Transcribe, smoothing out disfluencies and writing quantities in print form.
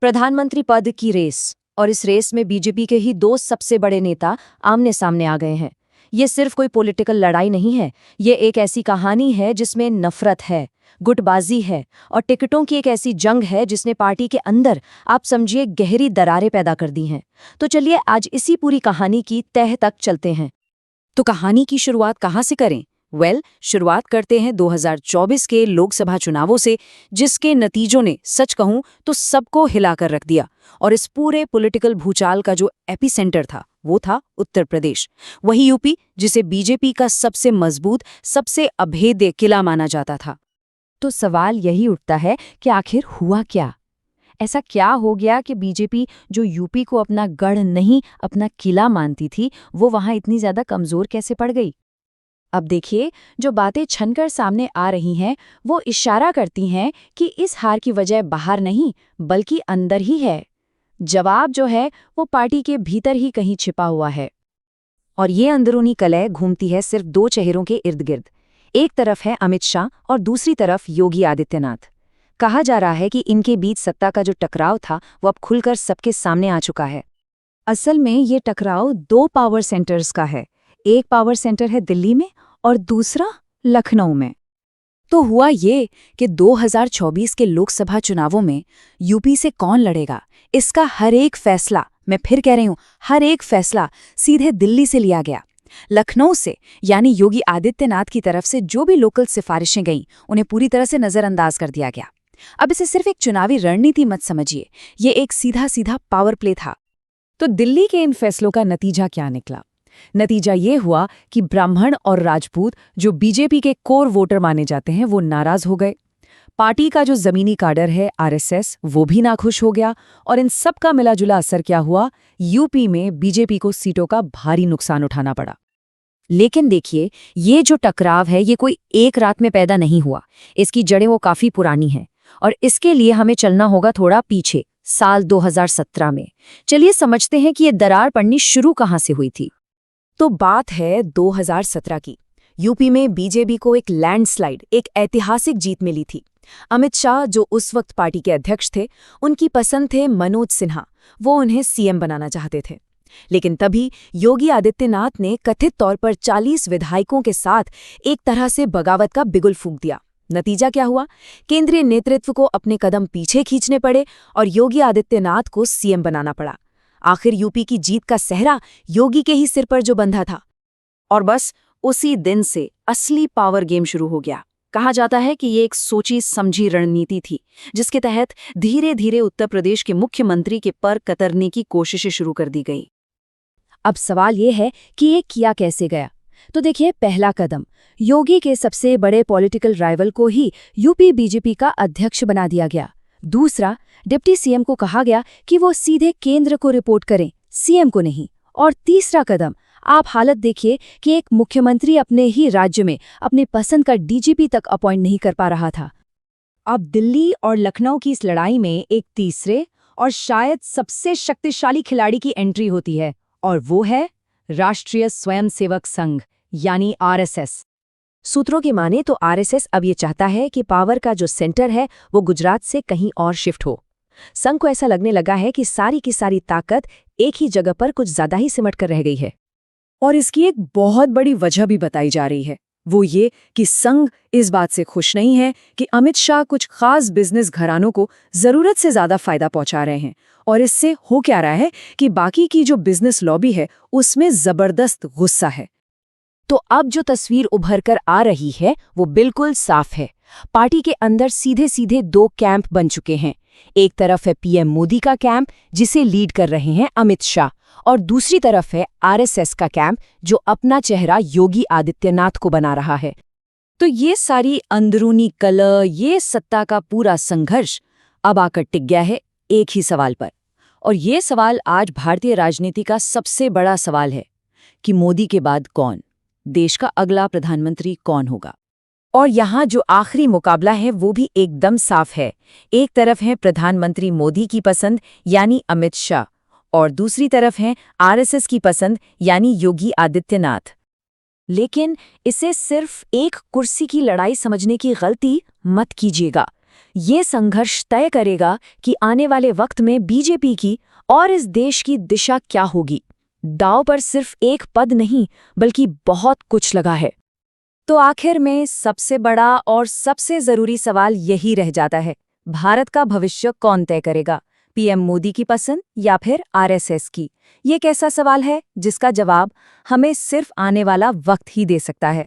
प्रधानमंत्री पद की रेस, और इस रेस में बीजेपी के ही दो सबसे बड़े नेता आमने सामने आ गए हैं। ये सिर्फ कोई पॉलिटिकल लड़ाई नहीं है, ये एक ऐसी कहानी है जिसमें नफरत है, गुटबाजी है और टिकटों की एक ऐसी जंग है जिसने पार्टी के अंदर आप समझिए गहरी दरारें पैदा कर दी हैं। तो चलिए आज इसी पूरी कहानी की तह तक चलते हैं। तो कहानी की शुरुआत कहाँ से करें? शुरुआत करते हैं 2024 के लोकसभा चुनावों से, जिसके नतीजों ने सच कहूं तो सबको हिलाकर रख दिया। और इस पूरे पॉलिटिकल भूचाल का जो एपिसेंटर था वो था उत्तर प्रदेश, वही यूपी जिसे बीजेपी का सबसे मजबूत, सबसे अभेद्य किला माना जाता था। तो सवाल यही उठता है कि आखिर हुआ क्या? ऐसा क्या हो गया कि बीजेपी जो यूपी को अपना गढ़ नहीं अपना किला मानती थी, वो वहां इतनी ज्यादा कमजोर कैसे पड़ गई? अब देखिए, जो बातें छनकर सामने आ रही हैं वो इशारा करती हैं कि इस हार की वजह बाहर नहीं बल्कि अंदर ही है। जवाब जो है वो पार्टी के भीतर ही कहीं छिपा हुआ है। और ये अंदरूनी कलह घूमती है सिर्फ दो चेहरों के इर्द गिर्द। एक तरफ है अमित शाह और दूसरी तरफ योगी आदित्यनाथ। कहा जा रहा है कि इनके बीच सत्ता का जो टकराव था वो अब खुलकर सबके सामने आ चुका है। असल में ये टकराव दो पावर सेंटर्स का है। एक पावर सेंटर है दिल्ली में और दूसरा लखनऊ में। तो हुआ ये कि 2024 के लोकसभा चुनावों में यूपी से कौन लड़ेगा, इसका हर एक फैसला, मैं फिर कह रही हूं, हर एक फैसला सीधे दिल्ली से लिया गया। लखनऊ से यानी योगी आदित्यनाथ की तरफ से जो भी लोकल सिफारिशें गईं उन्हें पूरी तरह से नजरअंदाज कर दिया गया। अब इसे सिर्फ एक चुनावी रणनीति मत समझिए, ये एक सीधा सीधा पावर प्ले था। तो दिल्ली के इन फैसलों का नतीजा क्या निकला? नतीजा ये हुआ कि ब्राह्मण और राजपूत, जो बीजेपी के कोर वोटर माने जाते हैं, वो नाराज हो गए। पार्टी का जो जमीनी काडर है आरएसएस, वो भी नाखुश हो गया। और इन सब का मिलाजुला असर क्या हुआ? यूपी में बीजेपी को सीटों का भारी नुकसान उठाना पड़ा। लेकिन देखिए, ये जो टकराव है ये कोई एक रात में पैदा नहीं हुआ। इसकी जड़ें वो काफी पुरानी हैं और इसके लिए हमें चलना होगा थोड़ा पीछे, साल 2017 में। चलिए समझते हैं कि ये दरार पड़नी शुरू कहाँ से हुई थी। तो बात है 2017 की। यूपी में बीजेपी को एक लैंडस्लाइड, एक ऐतिहासिक जीत मिली थी। अमित शाह, जो उस वक्त पार्टी के अध्यक्ष थे, उनकी पसंद थे मनोज सिन्हा। वो उन्हें सीएम बनाना चाहते थे। लेकिन तभी योगी आदित्यनाथ ने कथित तौर पर 40 विधायकों के साथ एक तरह से बगावत का बिगुल फूंक दिया। नतीजा क्या हुआ? केंद्रीय नेतृत्व को अपने कदम पीछे खींचने पड़े और योगी आदित्यनाथ को सीएम बनाना पड़ा। आखिर यूपी की जीत का सेहरा योगी के ही सिर पर जो बंधा था। और बस उसी दिन से असली पावर गेम शुरू हो गया। कहा जाता है कि ये एक सोची समझी रणनीति थी, जिसके तहत धीरे धीरे उत्तर प्रदेश के मुख्यमंत्री के पर कतरने की कोशिशें शुरू कर दी गई। अब सवाल ये है कि ये किया कैसे गया? तो देखिए, पहला कदम, योगी के सबसे बड़े पॉलिटिकल राइवल को ही यूपी बीजेपी का अध्यक्ष बना दिया गया। दूसरा, डिप्टी सीएम को कहा गया कि वो सीधे केंद्र को रिपोर्ट करें, सीएम को नहीं। और तीसरा कदम, आप हालत देखिए कि एक मुख्यमंत्री अपने ही राज्य में अपने पसंद का डीजीपी तक अपॉइंट नहीं कर पा रहा था। अब दिल्ली और लखनऊ की इस लड़ाई में एक तीसरे और शायद सबसे शक्तिशाली खिलाड़ी की एंट्री होती है, और वो है राष्ट्रीय स्वयंसेवक संघ यानी आरएसएस। सूत्रों की माने तो आरएसएस अब ये चाहता है कि पावर का जो सेंटर है वो गुजरात से कहीं और शिफ्ट हो। संघ को ऐसा लगने लगा है कि सारी की सारी ताकत एक ही जगह पर कुछ ज्यादा ही सिमट कर रह गई है। और इसकी एक बहुत बड़ी वजह भी बताई जा रही है, वो ये कि संघ इस बात से खुश नहीं है कि अमित शाह कुछ खास बिजनेस घरानों को जरूरत से ज्यादा फायदा पहुंचा रहे हैं। और इससे हो क्या रहा है कि बाकी की जो बिजनेस लॉबी है उसमें जबरदस्त गुस्सा है। तो अब जो तस्वीर उभर कर आ रही है वो बिल्कुल साफ है। पार्टी के अंदर सीधे सीधे दो कैंप बन चुके हैं। एक तरफ है पीएम मोदी का कैंप, जिसे लीड कर रहे हैं अमित शाह, और दूसरी तरफ है आरएसएस का कैंप, जो अपना चेहरा योगी आदित्यनाथ को बना रहा है। तो ये सारी अंदरूनी कलह, ये सत्ता का पूरा संघर्ष अब आकर टिक गया है एक ही सवाल पर। और ये सवाल आज भारतीय राजनीति का सबसे बड़ा सवाल है कि मोदी के बाद कौन, देश का अगला प्रधानमंत्री कौन होगा। और यहाँ जो आखिरी मुकाबला है वो भी एकदम साफ है। एक तरफ है प्रधानमंत्री मोदी की पसंद यानी अमित शाह, और दूसरी तरफ है आरएसएस की पसंद यानी योगी आदित्यनाथ। लेकिन इसे सिर्फ एक कुर्सी की लड़ाई समझने की गलती मत कीजिएगा। ये संघर्ष तय करेगा कि आने वाले वक्त में बीजेपी की और इस देश की दिशा क्या होगी। दांव पर सिर्फ एक पद नहीं, बल्कि बहुत कुछ लगा है। तो आखिर में सबसे बड़ा और सबसे जरूरी सवाल यही रह जाता है, भारत का भविष्य कौन तय करेगा, पीएम मोदी की पसंद या फिर आरएसएस की? ये कैसा सवाल है जिसका जवाब हमें सिर्फ आने वाला वक्त ही दे सकता है।